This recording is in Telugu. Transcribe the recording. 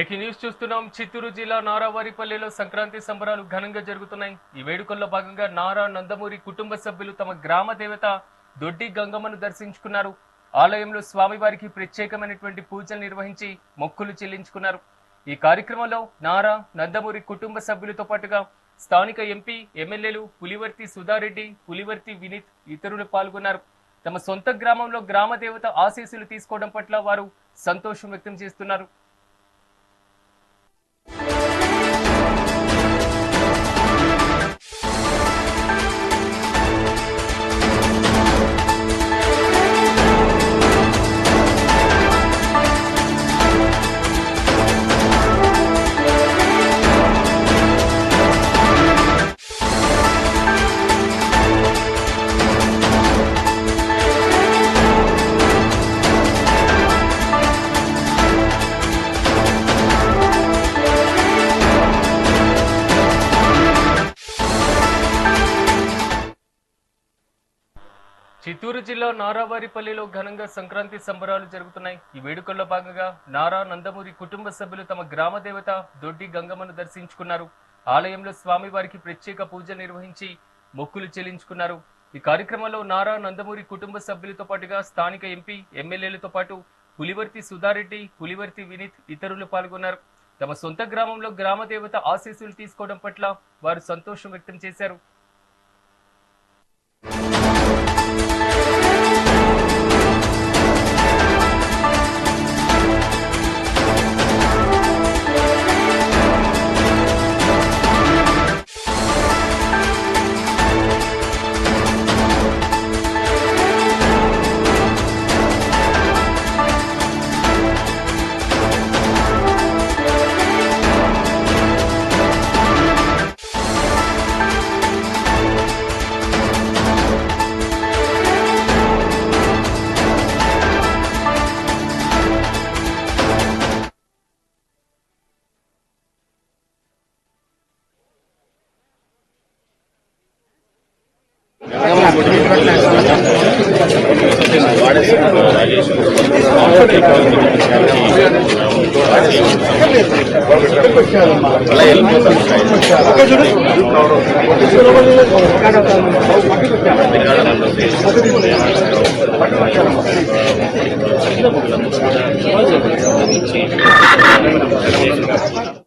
బ్రేకింగ్ న్యూస్ చూస్తున్నాం. చిత్తూరు జిల్లా నారావారిపల్లెలో సంక్రాంతి సంబరాలు ఘనంగా జరుగుతున్నాయి. ఈ వేడుకల్లో భాగంగా నారా నందమూరి కుటుంబ సభ్యులు తమ గ్రామ దేవత దొడ్డి గంగమ్మను దర్శించుకున్నారు. ఆలయంలో స్వామివారికి ప్రత్యేకమైనటువంటి పూజలు నిర్వహించి మొక్కులు చెల్లించుకున్నారు. ఈ కార్యక్రమంలో నారా నందమూరి కుటుంబ సభ్యులతో పాటుగా స్థానిక ఎంపీ, ఎమ్మెల్యేలు పులివర్తి సుధారెడ్డి, పులివర్తి వినీత్ ఇతరులు పాల్గొన్నారు. తమ సొంత గ్రామంలో గ్రామ దేవత ఆశీస్సులు తీసుకోవడం పట్ల వారు సంతోషం వ్యక్తం చేస్తున్నారు. చిత్తూరు జిల్లా నారావారిపల్లెలో ఘనంగా సంక్రాంతి సంబరాలు జరుగుతున్నాయి. ఈ వేడుకల్లో భాగంగా నారా నందమూరి కుటుంబ సభ్యులు తమ గ్రామ దేవత దొడ్డి గంగమ్మను దర్శించుకున్నారు. ఆలయంలో స్వామివారికి ప్రత్యేక పూజలు నిర్వహించి మొక్కులు చెల్లించుకున్నారు. ఈ కార్యక్రమంలో నారా నందమూరి కుటుంబ సభ్యులతో పాటుగా స్థానిక ఎంపీ, ఎమ్మెల్యేలతో పాటు పులివర్తి సుధారెడ్డి, పులివర్తి వినీత్ ఇతరులు పాల్గొన్నారు. తమ సొంత గ్రామంలో గ్రామ దేవత ఆశీస్సులు తీసుకోవడం పట్ల వారు సంతోషం వ్యక్తం చేశారు. Gracias.